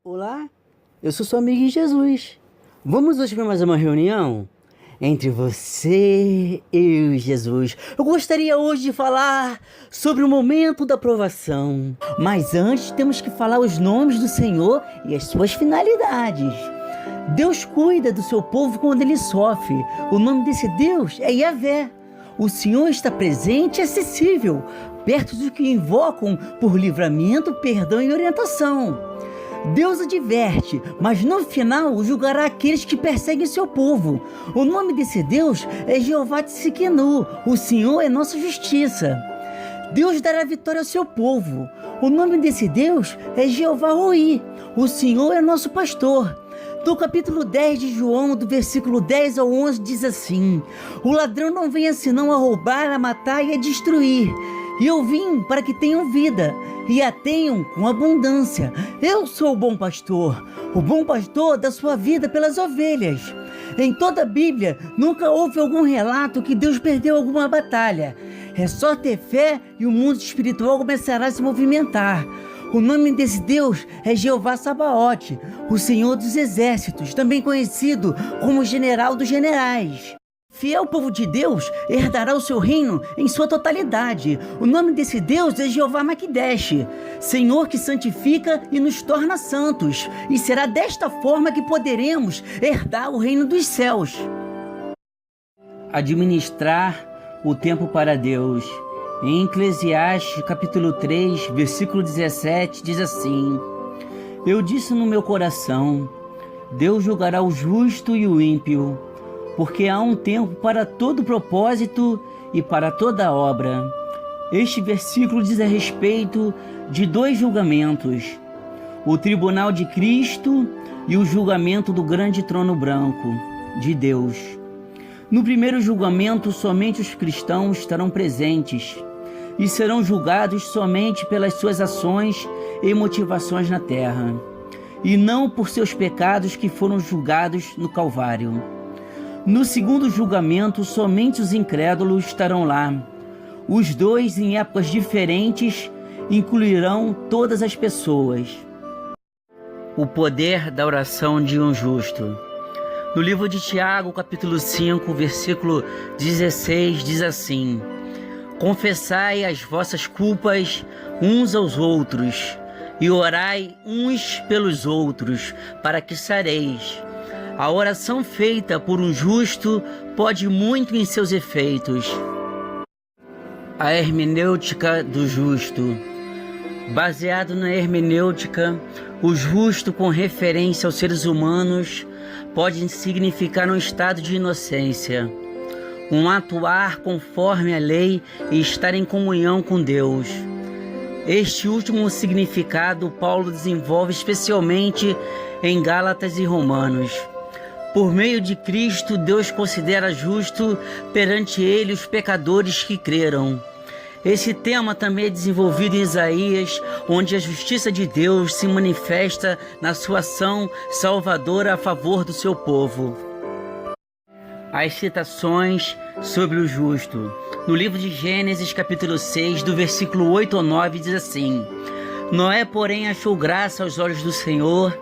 Olá, eu sou seu amigo em Jesus. Vamos hoje para mais uma reunião entre você, eu e Jesus. Eu gostaria hoje de falar sobre o momento da provação. Mas antes temos que falar os nomes do Senhor e as suas finalidades. Deus cuida do seu povo quando ele sofre. O nome desse Deus é Yahvé. O Senhor está presente e acessível, perto dos que invocam por livramento, perdão e orientação. Deus adverte, mas no final julgará aqueles que perseguem seu povo. O nome desse Deus é Jeová Tsiquenu. O Senhor é nossa justiça. Deus dará vitória ao seu povo. O nome desse Deus é Jeová Roi. O Senhor é nosso pastor. Do capítulo 10 de João, do versículo 10 ao 11, diz assim: O ladrão não vem senão a roubar, a matar e a destruir. E eu vim para que tenham vida, e a tenham com abundância. Eu sou o bom pastor dá sua vida pelas ovelhas. Em toda a Bíblia, nunca houve algum relato que Deus perdeu alguma batalha. É só ter fé e o mundo espiritual começará a se movimentar. O nome desse Deus é Jeová Sabaote, o Senhor dos Exércitos, também conhecido como General dos Generais. Fiel povo de Deus herdará o seu reino em sua totalidade. O nome desse Deus é Jeová Maquidesh, Senhor que santifica e nos torna santos. E será desta forma que poderemos herdar o reino dos céus. Administrar o tempo para Deus. Em Eclesiastes capítulo 3, versículo 17, diz assim: Eu disse no meu coração, Deus julgará o justo e o ímpio, porque há um tempo para todo propósito e para toda obra. Este versículo diz a respeito de dois julgamentos: o tribunal de Cristo e o julgamento do grande trono branco de Deus. No primeiro julgamento, somente os cristãos estarão presentes e serão julgados somente pelas suas ações e motivações na terra, e não por seus pecados que foram julgados no Calvário. No segundo julgamento, somente os incrédulos estarão lá. Os dois, em épocas diferentes, incluirão todas as pessoas. O poder da oração de um justo. No livro de Tiago, capítulo 5, versículo 16, diz assim: Confessai as vossas culpas uns aos outros, e orai uns pelos outros, para que sareis. A oração feita por um justo pode muito em seus efeitos. A hermenêutica do justo. Baseado na hermenêutica, o justo, com referência aos seres humanos, pode significar um estado de inocência, um atuar conforme a lei e estar em comunhão com Deus. Este último significado Paulo desenvolve especialmente em Gálatas e Romanos. Por meio de Cristo, Deus considera justo perante ele os pecadores que creram. Esse tema também é desenvolvido em Isaías, onde a justiça de Deus se manifesta na sua ação salvadora a favor do seu povo. As citações sobre o justo. No livro de Gênesis, capítulo 6, do versículo 8 ao 9, diz assim: Noé, porém, achou graça aos olhos do Senhor.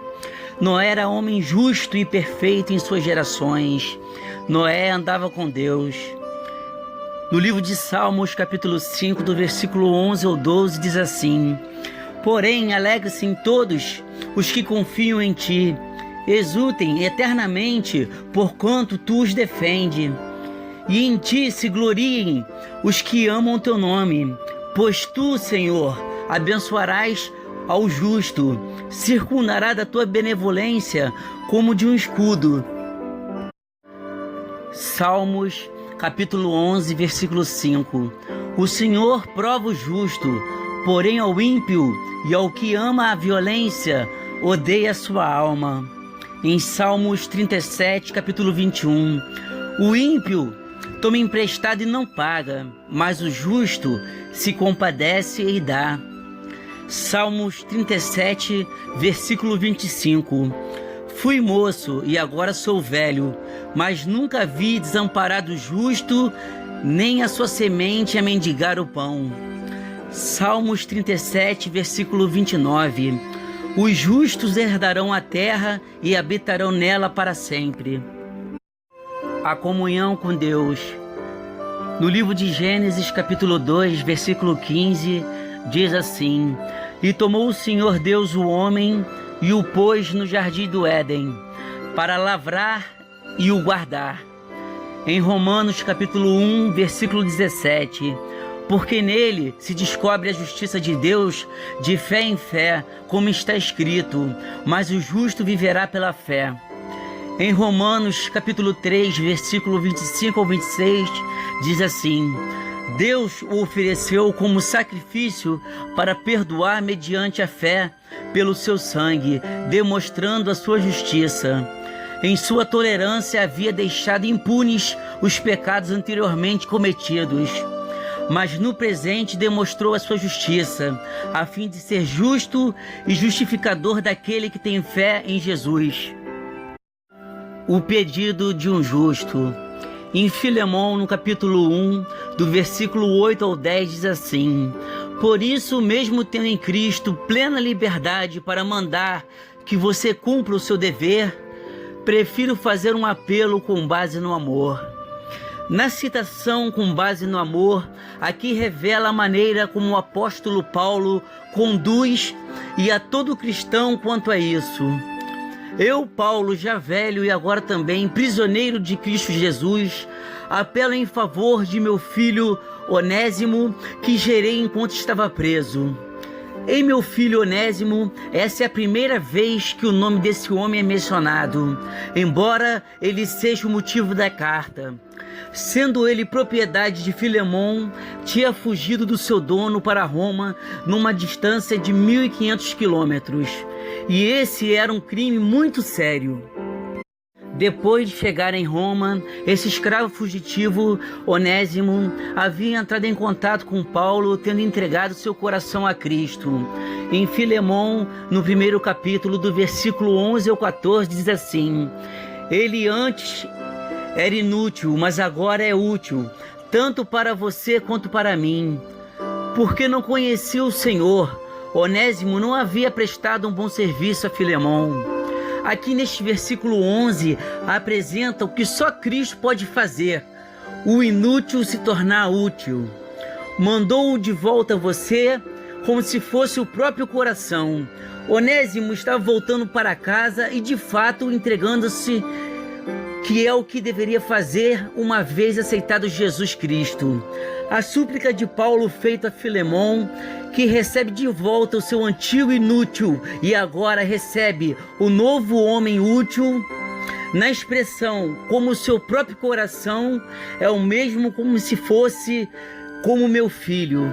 Noé era homem justo e perfeito em suas gerações. Noé andava com Deus. No livro de Salmos, capítulo 5, do versículo 11 ao 12, diz assim: Porém, alegre-se em todos os que confiam em ti. Exultem eternamente, porquanto tu os defende. E em ti se gloriem os que amam teu nome. Pois tu, Senhor, abençoarás ao justo, circundará da tua benevolência como de um escudo. Salmos, capítulo 11, versículo 5. O Senhor prova o justo, porém ao ímpio e ao que ama a violência, odeia a sua alma. Em Salmos 37, capítulo 21. O ímpio toma emprestado e não paga, mas o justo se compadece e dá. Salmos 37, versículo 25. Fui moço e agora sou velho, mas nunca vi desamparado o justo, nem a sua semente a mendigar o pão. Salmos 37, versículo 29. Os justos herdarão a terra e habitarão nela para sempre. A comunhão com Deus. No livro de Gênesis, capítulo 2, versículo 15, diz assim: E tomou o Senhor Deus o homem e o pôs no jardim do Éden, para lavrar e o guardar. Em Romanos, capítulo 1, versículo 17, porque nele se descobre a justiça de Deus de fé em fé, como está escrito, mas o justo viverá pela fé. Em Romanos, capítulo 3, versículo 25 ao 26, diz assim: Deus o ofereceu como sacrifício para perdoar mediante a fé pelo seu sangue, demonstrando a sua justiça. Em sua tolerância havia deixado impunes os pecados anteriormente cometidos, mas no presente demonstrou a sua justiça, a fim de ser justo e justificador daquele que tem fé em Jesus. O pedido de um justo. Em Filemão, no capítulo 1, do versículo 8 ao 10, diz assim: Por isso, mesmo tendo em Cristo plena liberdade para mandar que você cumpra o seu dever, prefiro fazer um apelo com base no amor. Na citação com base no amor, aqui revela a maneira como o apóstolo Paulo conduz e a todo cristão quanto a isso. Eu, Paulo, já velho e agora também prisioneiro de Cristo Jesus, apelo em favor de meu filho Onésimo, que gerei enquanto estava preso. Ei, meu filho Onésimo, essa é a primeira vez que o nome desse homem é mencionado, embora ele seja o motivo da carta. Sendo ele propriedade de Filemão, tinha fugido do seu dono para Roma numa distância de 1.500 quilômetros. E esse era um crime muito sério. Depois de chegar em Roma, esse escravo fugitivo, Onésimo, havia entrado em contato com Paulo, tendo entregado seu coração a Cristo. Em Filemão, no primeiro capítulo, do versículo 11 ao 14, diz assim: Ele antes era inútil, mas agora é útil, tanto para você quanto para mim. Porque não conhecia o Senhor, Onésimo não havia prestado um bom serviço a Filemão. Aqui neste versículo 11, apresenta o que só Cristo pode fazer: o inútil se tornar útil. Mandou-o de volta a você como se fosse o próprio coração. Onésimo estava voltando para casa e de fato entregando-se, que é o que deveria fazer uma vez aceitado Jesus Cristo. A súplica de Paulo feita a Filemão, que recebe de volta o seu antigo inútil e agora recebe o novo homem útil, na expressão como o seu próprio coração, é o mesmo como se fosse como meu filho.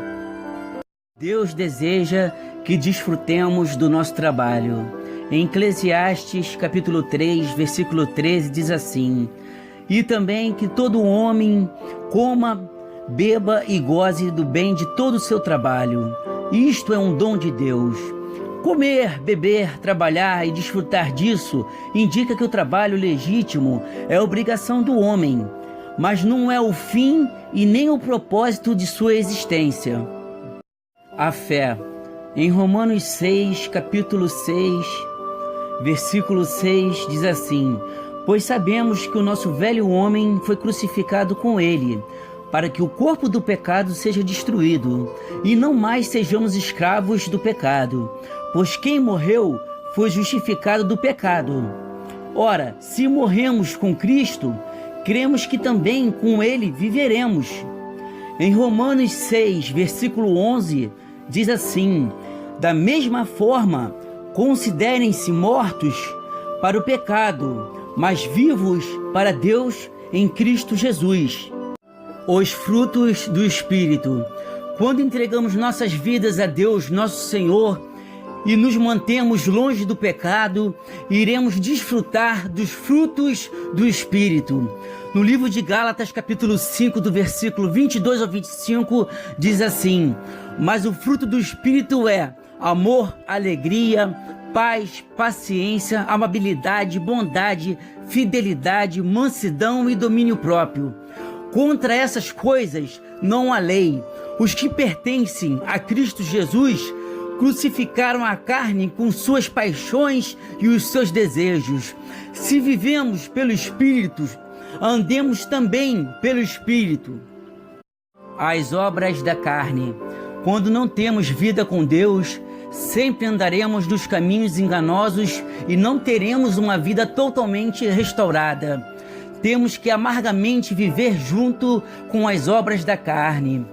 Deus deseja que desfrutemos do nosso trabalho. Em Eclesiastes, capítulo 3, versículo 13, diz assim: E também que todo homem coma, beba e goze do bem de todo o seu trabalho. Isto é um dom de Deus. Comer, beber, trabalhar e desfrutar disso indica que o trabalho legítimo é obrigação do homem, mas não é o fim e nem o propósito de sua existência. A fé. Em Romanos 6, capítulo 6, versículo 6, diz assim: Pois sabemos que o nosso velho homem foi crucificado com ele, para que o corpo do pecado seja destruído, e não mais sejamos escravos do pecado, pois quem morreu foi justificado do pecado. Ora, se morremos com Cristo, cremos que também com ele viveremos. Em Romanos 6, versículo 11, diz assim: Da mesma forma, considerem-se mortos para o pecado, mas vivos para Deus em Cristo Jesus. Os frutos do Espírito. Quando entregamos nossas vidas a Deus, nosso Senhor, e nos mantemos longe do pecado, iremos desfrutar dos frutos do Espírito. No livro de Gálatas, capítulo 5, do versículo 22 ao 25, diz assim: Mas o fruto do Espírito é amor, alegria, paz, paciência, amabilidade, bondade, fidelidade, mansidão e domínio próprio. Contra essas coisas não há lei. Os que pertencem a Cristo Jesus crucificaram a carne com suas paixões e os seus desejos. Se vivemos pelo Espírito, andemos também pelo Espírito. As obras da carne. Quando não temos vida com Deus, sempre andaremos nos caminhos enganosos e não teremos uma vida totalmente restaurada. Temos que amargamente viver junto com as obras da carne.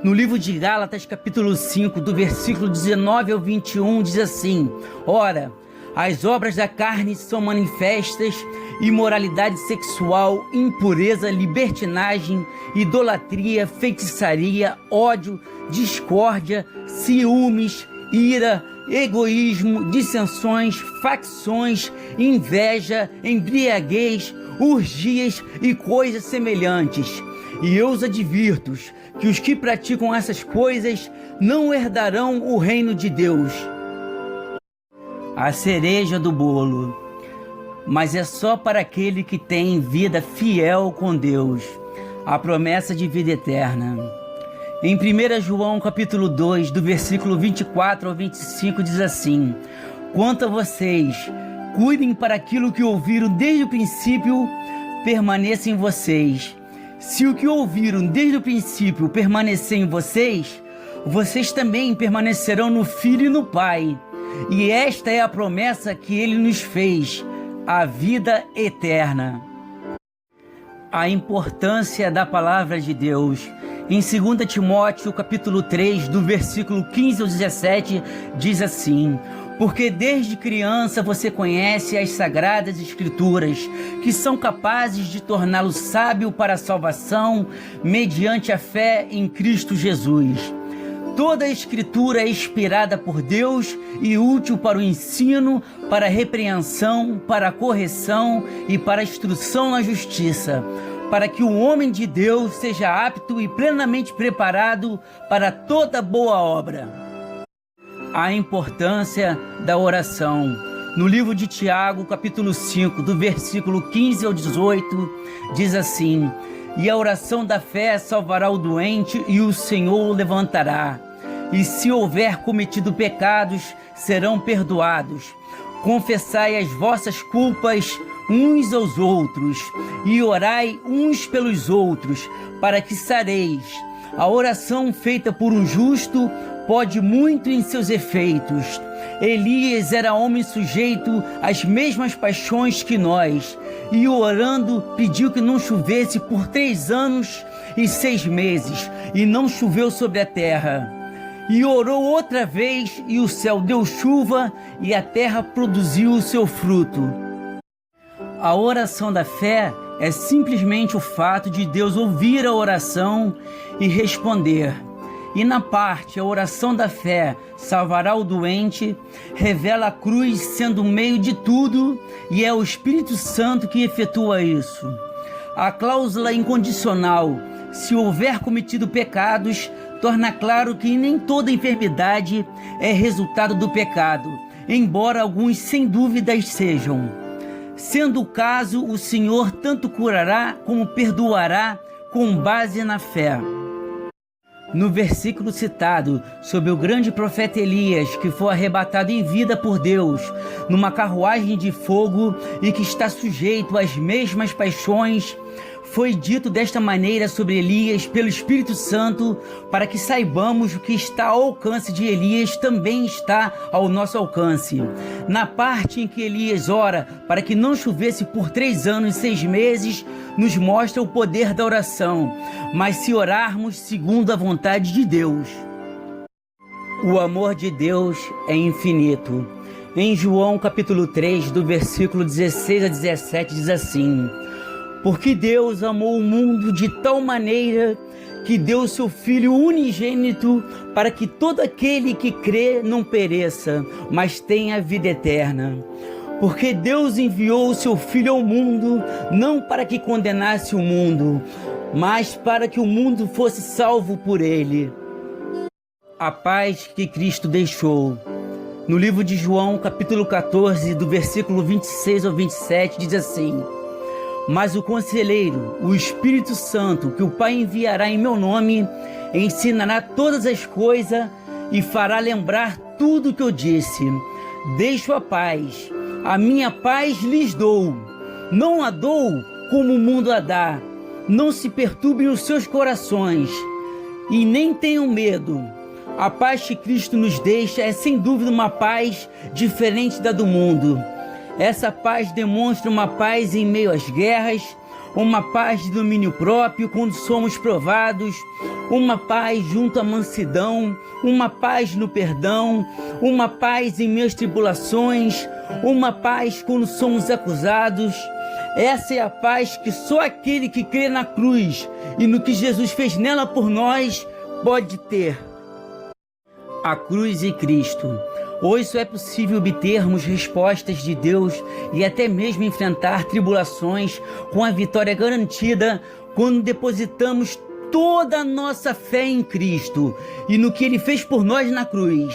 No livro de Gálatas, capítulo 5, do versículo 19 ao 21, diz assim: Ora, as obras da carne são manifestas: imoralidade sexual, impureza, libertinagem, idolatria, feitiçaria, ódio, discórdia, ciúmes, ira, egoísmo, dissensões, facções, inveja, embriaguez, orgias e coisas semelhantes. E eu os advirto que os que praticam essas coisas não herdarão o reino de Deus. A cereja do bolo. Mas é só para aquele que tem vida fiel com Deus, a promessa de vida eterna. Em 1 João capítulo 2, do versículo 24 ao 25, diz assim: Quanto a vocês, cuidem para aquilo que ouviram desde o princípio permaneça em vocês. Se o que ouviram desde o princípio permanecer em vocês, vocês também permanecerão no Filho e no Pai. E esta é a promessa que Ele nos fez, a vida eterna. A importância da palavra de Deus. Em 2 Timóteo, capítulo 3, do versículo 15 ao 17, diz assim: Porque desde criança você conhece as sagradas escrituras, que são capazes de torná-lo sábio para a salvação, mediante a fé em Cristo Jesus. Toda a escritura é inspirada por Deus e útil para o ensino, para a repreensão, para a correção e para a instrução na justiça, para que o homem de Deus seja apto e plenamente preparado para toda boa obra. A importância da oração. No livro de Tiago, capítulo 5, do versículo 15 ao 18, diz assim: E a oração da fé salvará o doente, e o Senhor o levantará. E se houver cometido pecados, serão perdoados. Confessai as vossas culpas uns aos outros, e orai uns pelos outros, para que sareis. A oração feita por um justo pode muito em seus efeitos. Elias era homem sujeito às mesmas paixões que nós, e orando pediu que não chovesse por 3 anos e 6 meses, e não choveu sobre a terra. E orou outra vez, e o céu deu chuva, e a terra produziu o seu fruto. A oração da fé é simplesmente o fato de Deus ouvir a oração e responder. E na parte, a oração da fé salvará o doente, revela a cruz sendo o meio de tudo, e é o Espírito Santo que efetua isso. A cláusula incondicional, se houver cometido pecados, torna claro que nem toda enfermidade é resultado do pecado, embora alguns sem dúvidas sejam. Sendo o caso, o Senhor tanto curará como perdoará com base na fé. No versículo citado, sobre o grande profeta Elias, que foi arrebatado em vida por Deus, numa carruagem de fogo e que está sujeito às mesmas paixões, foi dito desta maneira sobre Elias pelo Espírito Santo, para que saibamos o que está ao alcance de Elias também está ao nosso alcance. Na parte em que Elias ora para que não chovesse por 3 anos e 6 meses, nos mostra o poder da oração, mas se orarmos segundo a vontade de Deus. O amor de Deus é infinito. Em João capítulo 3, do versículo 16 a 17, diz assim: Porque Deus amou o mundo de tal maneira que deu seu Filho unigênito, para que todo aquele que crê não pereça, mas tenha vida eterna. Porque Deus enviou o seu Filho ao mundo, não para que condenasse o mundo, mas para que o mundo fosse salvo por ele. A paz que Cristo deixou. No livro de João, capítulo 14, do versículo 26 ao 27, diz assim: Mas o Conselheiro, o Espírito Santo, que o Pai enviará em meu nome, ensinará todas as coisas e fará lembrar tudo o que eu disse. Deixo a paz, a minha paz lhes dou. Não a dou como o mundo a dá. Não se perturbem os seus corações e nem tenham medo. A paz que Cristo nos deixa é sem dúvida uma paz diferente da do mundo. Essa paz demonstra uma paz em meio às guerras, uma paz de domínio próprio quando somos provados, uma paz junto à mansidão, uma paz no perdão, uma paz em meio às tribulações, uma paz quando somos acusados. Essa é a paz que só aquele que crê na cruz e no que Jesus fez nela por nós pode ter. A cruz e Cristo. Hoje só é possível obtermos respostas de Deus e até mesmo enfrentar tribulações com a vitória garantida quando depositamos toda a nossa fé em Cristo e no que Ele fez por nós na cruz,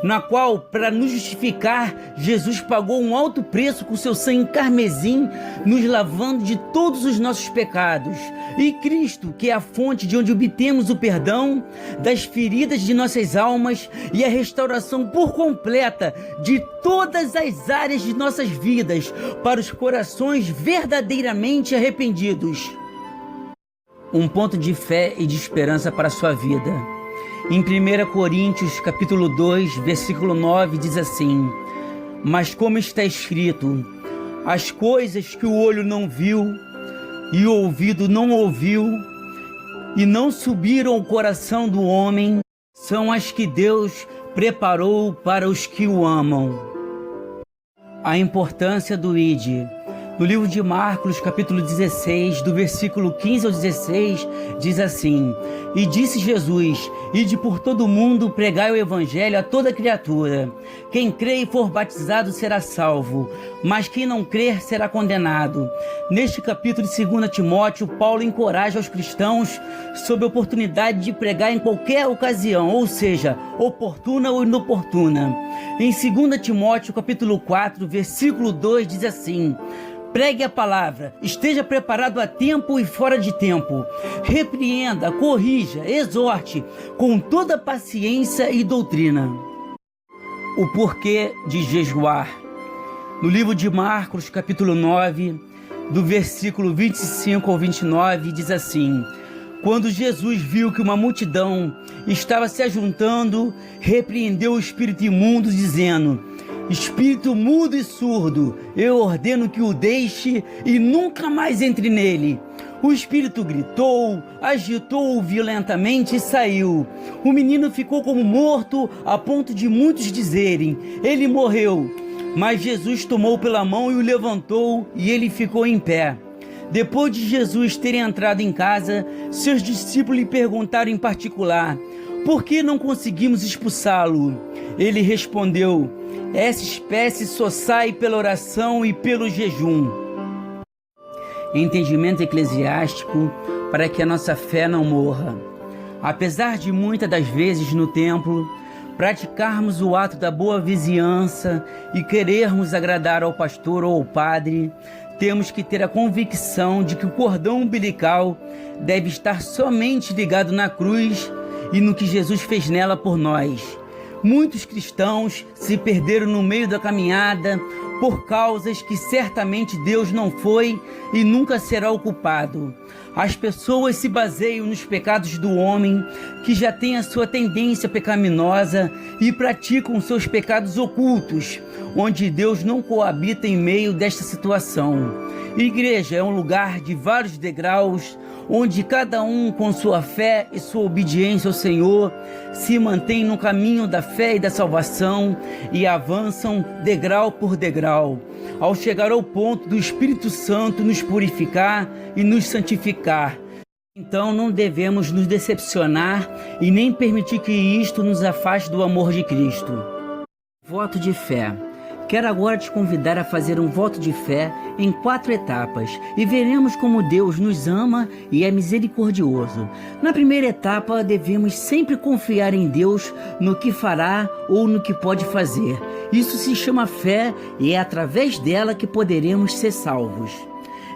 na qual, para nos justificar, Jesus pagou um alto preço com seu sangue carmesim, nos lavando de todos os nossos pecados. E Cristo, que é a fonte de onde obtemos o perdão das feridas de nossas almas e a restauração por completa de todas as áreas de nossas vidas para os corações verdadeiramente arrependidos. Um ponto de fé e de esperança para a sua vida. Em 1 Coríntios, capítulo 2, versículo 9, diz assim: mas como está escrito, as coisas que o olho não viu e o ouvido não ouviu e não subiram ao coração do homem, são as que Deus preparou para os que o amam. A importância do ID. No livro de Marcos, capítulo 16, do versículo 15 ao 16, diz assim: e disse Jesus: ide por todo o mundo, pregai o evangelho a toda criatura. Quem crê e for batizado será salvo, mas quem não crer será condenado. Neste capítulo de 2 Timóteo, Paulo encoraja os cristãos sobre a oportunidade de pregar em qualquer ocasião, ou seja, oportuna ou inoportuna. Em 2 Timóteo, capítulo 4, versículo 2, diz assim: pregue a palavra, esteja preparado a tempo e fora de tempo. Repreenda, corrija, exorte com toda paciência e doutrina. O porquê de jejuar. No livro de Marcos, capítulo 9, do versículo 25 ao 29, diz assim: quando Jesus viu que uma multidão estava se ajuntando, repreendeu o espírito imundo, dizendo: espírito mudo e surdo, eu ordeno que o deixe e nunca mais entre nele. O espírito gritou, agitou-o violentamente e saiu. O menino ficou como morto, a ponto de muitos dizerem: ele morreu. Mas Jesus tomou pela mão e o levantou, e ele ficou em pé. Depois de Jesus ter entrado em casa, seus discípulos lhe perguntaram em particular: por que não conseguimos expulsá-lo? Ele respondeu: essa espécie só sai pela oração e pelo jejum. Entendimento eclesiástico para que a nossa fé não morra. Apesar de muitas das vezes no templo praticarmos o ato da boa vizinhança e querermos agradar ao pastor ou ao padre, temos que ter a convicção de que o cordão umbilical deve estar somente ligado na cruz e no que Jesus fez nela por nós. Muitos cristãos se perderam no meio da caminhada por causas que certamente Deus não foi e nunca será o culpado. As pessoas se baseiam nos pecados do homem, que já tem a sua tendência pecaminosa, e praticam seus pecados ocultos, onde Deus não coabita em meio desta situação. Igreja é um lugar de vários degraus, onde cada um, com sua fé e sua obediência ao Senhor, se mantém no caminho da fé e da salvação e avançam degrau por degrau, ao chegar ao ponto do Espírito Santo nos purificar e nos santificar. Então não devemos nos decepcionar e nem permitir que isto nos afaste do amor de Cristo. Voto de fé. Quero agora te convidar a fazer um voto de fé em 4 etapas e veremos como Deus nos ama e é misericordioso. Na primeira etapa, devemos sempre confiar em Deus no que fará ou no que pode fazer. Isso se chama fé e é através dela que poderemos ser salvos.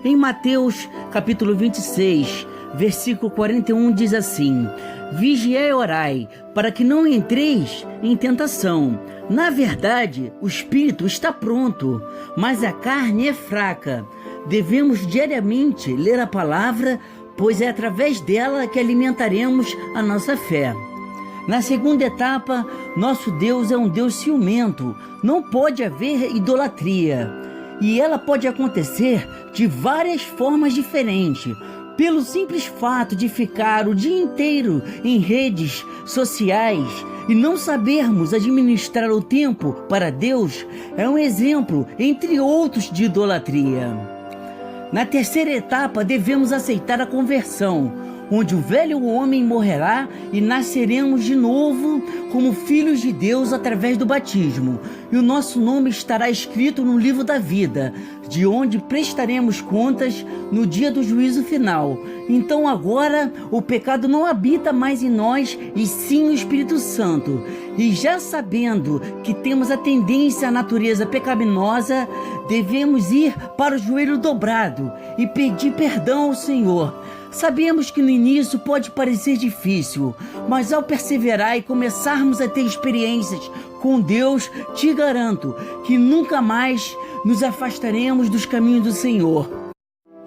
Em Mateus capítulo 26, versículo 41 diz assim: Vigiai e orai, para que não entreis em tentação. Na verdade, o espírito está pronto, mas a carne é fraca. Devemos diariamente ler a palavra, pois é através dela que alimentaremos a nossa fé. Na segunda etapa, nosso Deus é um Deus ciumento. Não pode haver idolatria. E ela pode acontecer de várias formas diferentes. Pelo simples fato de ficar o dia inteiro em redes sociais e não sabermos administrar o tempo para Deus, é um exemplo, entre outros, de idolatria. Na terceira etapa, devemos aceitar a conversão, onde o velho homem morrerá e nasceremos de novo como filhos de Deus através do batismo. E o nosso nome estará escrito no livro da vida, de onde prestaremos contas no dia do juízo final. Então agora o pecado não habita mais em nós, e sim o Espírito Santo. E já sabendo que temos a tendência à natureza pecaminosa, devemos ir para o joelho dobrado e pedir perdão ao Senhor. Sabemos que no início pode parecer difícil, mas ao perseverar e começarmos a ter experiências com Deus, te garanto que nunca mais nos afastaremos dos caminhos do Senhor.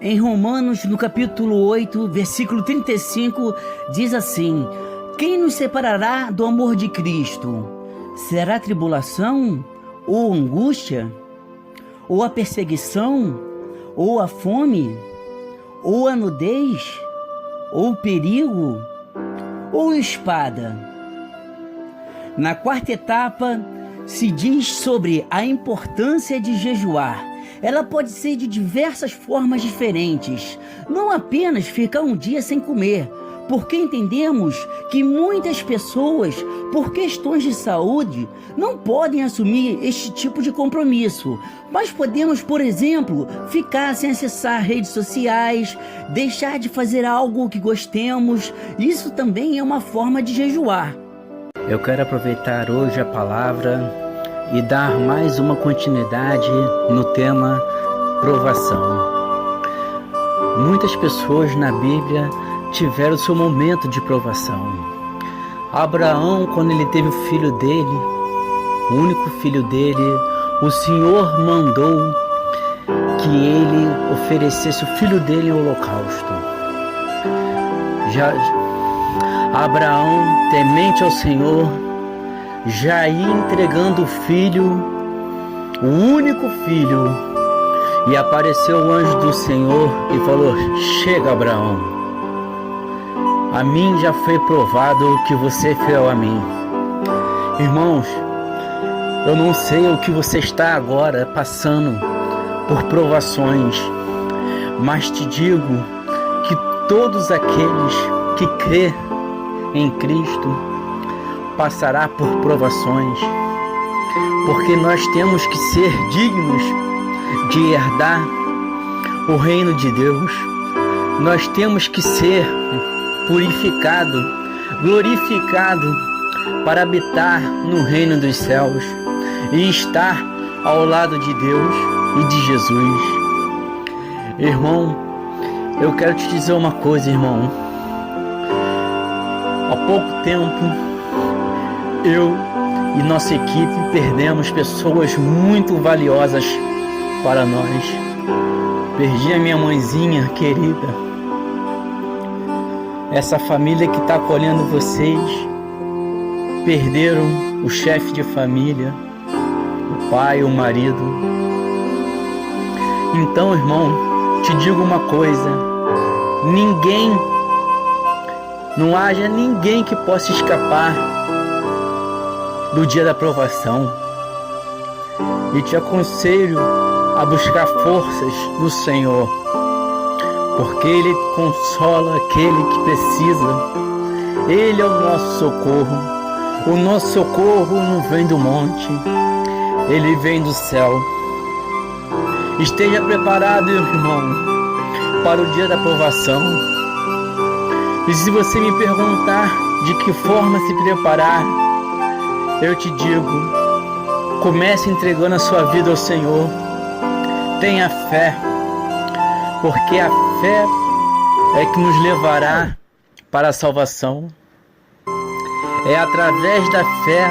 Em Romanos, no capítulo 8, versículo 35, diz assim: quem nos separará do amor de Cristo? Será tribulação? Ou angústia? Ou a perseguição? Ou a fome? Ou a nudez, ou perigo, ou espada? Na quarta etapa, se diz sobre a importância de jejuar. Ela pode ser de diversas formas diferentes, não apenas ficar um dia sem comer, porque entendemos que muitas pessoas, por questões de saúde, não podem assumir este tipo de compromisso. Mas podemos, por exemplo, ficar sem acessar redes sociais, deixar de fazer algo que gostemos. Isso também é uma forma de jejuar. Eu quero aproveitar hoje a palavra e dar mais uma continuidade no tema provação. Muitas pessoas na Bíblia tiveram seu momento de provação. Abraão, quando ele teve o filho dele, o único filho dele, o Senhor mandou que ele oferecesse o filho dele em holocausto. Abraão, temente ao Senhor, já ia entregando o filho, o único filho, e apareceu o anjo do Senhor e falou: chega, Abraão, a mim já foi provado que você é fiel a mim. Irmãos, eu não sei o que você está agora passando por provações, mas te digo que todos aqueles que crê em Cristo passará por provações, porque nós temos que ser dignos de herdar o reino de Deus. Nós temos que ser purificado, glorificado para habitar no reino dos céus e estar ao lado de Deus e de Jesus. Irmão, eu quero te dizer uma coisa, irmão. Há pouco tempo, eu e nossa equipe perdemos pessoas muito valiosas para nós. Perdi a minha mãezinha querida. Essa família que está acolhendo vocês perderam o chefe de família, o pai, o marido. Então, irmão, te digo uma coisa: não haja ninguém que possa escapar do dia da provação. E te aconselho a buscar forças no Senhor, porque Ele consola aquele que precisa. Ele é o nosso socorro. O nosso socorro não vem do monte, ele vem do céu. Esteja preparado, irmão, para o dia da provação. E se você me perguntar de que forma se preparar, eu te digo: comece entregando a sua vida ao Senhor. Tenha fé, porque a fé é que nos levará para a salvação. É através da fé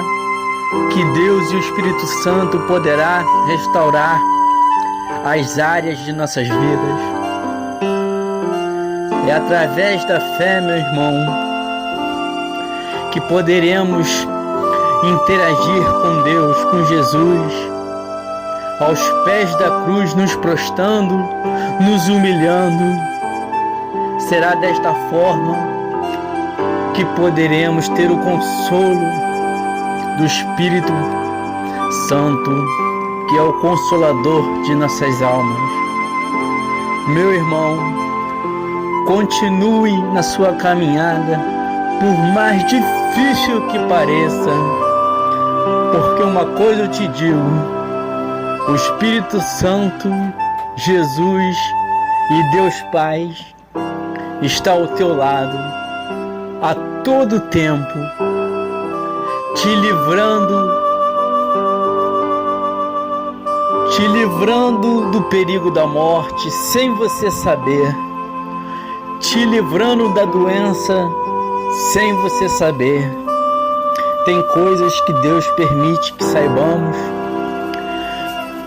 que Deus e o Espírito Santo poderá restaurar as áreas de nossas vidas. É através da fé, meu irmão, que poderemos interagir com Deus, com Jesus, aos pés da cruz, nos prostrando, nos humilhando. Será desta forma que poderemos ter o consolo do Espírito Santo, que é o Consolador de nossas almas. Meu irmão, continue na sua caminhada, por mais difícil que pareça, porque uma coisa eu te digo: o Espírito Santo, Jesus e Deus Pai está ao teu lado a todo tempo, te livrando do perigo da morte sem você saber, te livrando da doença sem você saber. Tem coisas que Deus permite que saibamos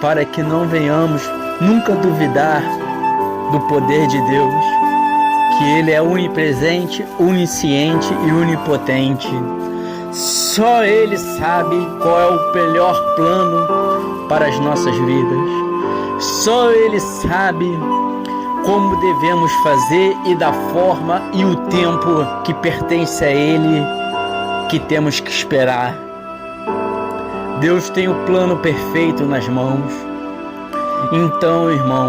para que não venhamos nunca duvidar do poder de Deus, que Ele é onipresente, onisciente e onipotente. Só Ele sabe qual é o melhor plano para as nossas vidas. Só Ele sabe como devemos fazer e da forma e o tempo que pertence a Ele que temos que esperar. Deus tem o plano perfeito nas mãos. Então, irmão,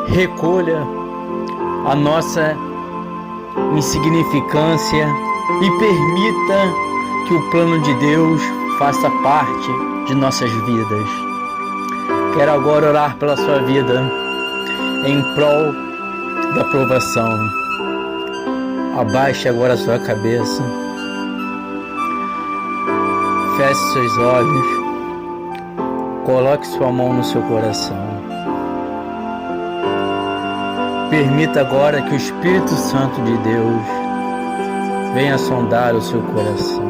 recolha a nossa insignificância e permita que o plano de Deus faça parte de nossas vidas. Quero agora orar pela sua vida em prol da aprovação. Abaixe agora a sua cabeça. Feche seus olhos. Coloque sua mão no seu coração. Permita agora que o Espírito Santo de Deus venha sondar o seu coração.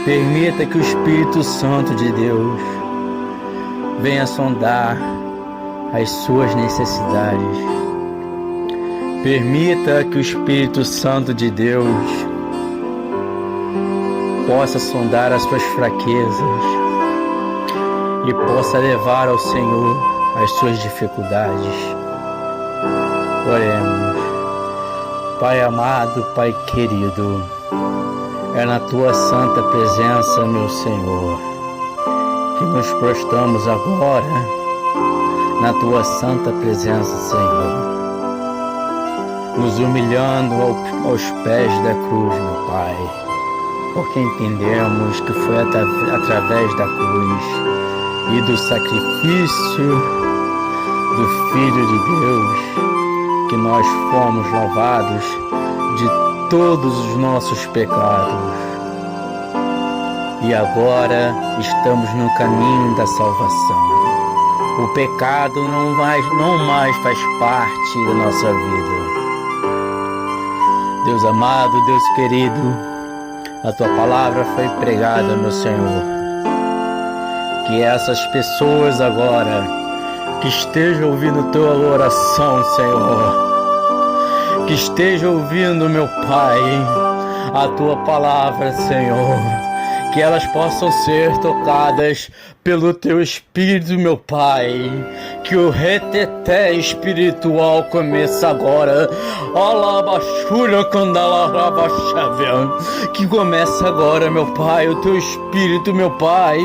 Permita que o Espírito Santo de Deus venha sondar as suas necessidades. Permita que o Espírito Santo de Deus possa sondar as suas fraquezas e possa levar ao Senhor as suas dificuldades. Oremos. Pai amado, Pai querido, é na Tua santa presença, meu Senhor, que nos prostramos agora, na Tua santa presença, Senhor, nos humilhando aos pés da cruz, meu Pai, porque entendemos que foi através da cruz e do sacrifício do Filho de Deus que nós fomos lavados de todos os nossos pecados. E agora estamos no caminho da salvação. O pecado não mais faz parte da nossa vida. Deus amado, Deus querido, a Tua palavra foi pregada, meu Senhor. Que essas pessoas agora que estejam ouvindo Tua oração, Senhor, que estejam ouvindo, meu Pai, a Tua palavra, Senhor, que elas possam ser tocadas pelo Teu Espírito, meu Pai, que o reteté espiritual começa agora, que começa agora, meu Pai, o Teu Espírito, meu Pai,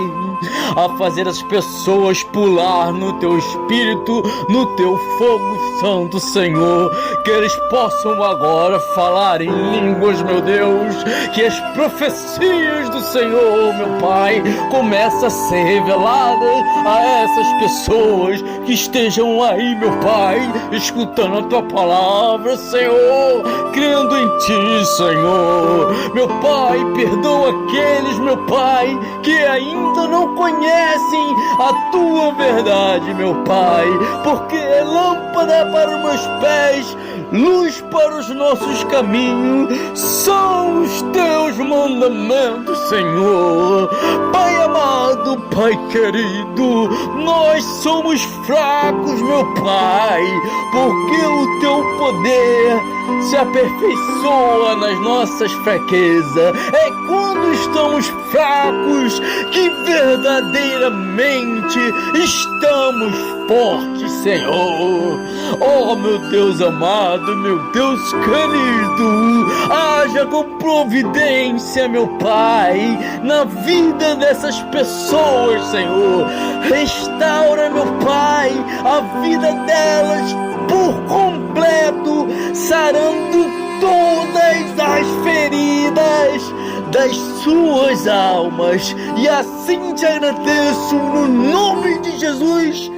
a fazer as pessoas pular no Teu Espírito, no Teu fogo santo, Senhor, que eles possam agora falar em línguas, meu Deus, que as profecias do Senhor, meu Pai, começam a ser reveladas a essas pessoas que estejam aí, meu Pai, escutando a Tua palavra, Senhor, crendo em Ti, Senhor. Meu Pai, perdoa aqueles, meu Pai, que ainda não não conhecem a tua verdade, meu Pai, porque é lâmpada para os meus pés, luz para os nossos caminhos, são os teus mandamentos, Senhor. Pai amado, Pai querido, nós somos fracos, meu Pai, porque o teu poder se aperfeiçoa nas nossas fraquezas. É quando estamos fracos que verdadeiramente estamos fortes, Senhor. Oh, meu Deus amado, meu Deus querido, haja com providência, meu Pai, na vida dessas pessoas, Senhor. Restaura, meu Pai, a vida delas por completo, sarando todas as feridas das suas almas. E assim te agradeço no nome de Jesus.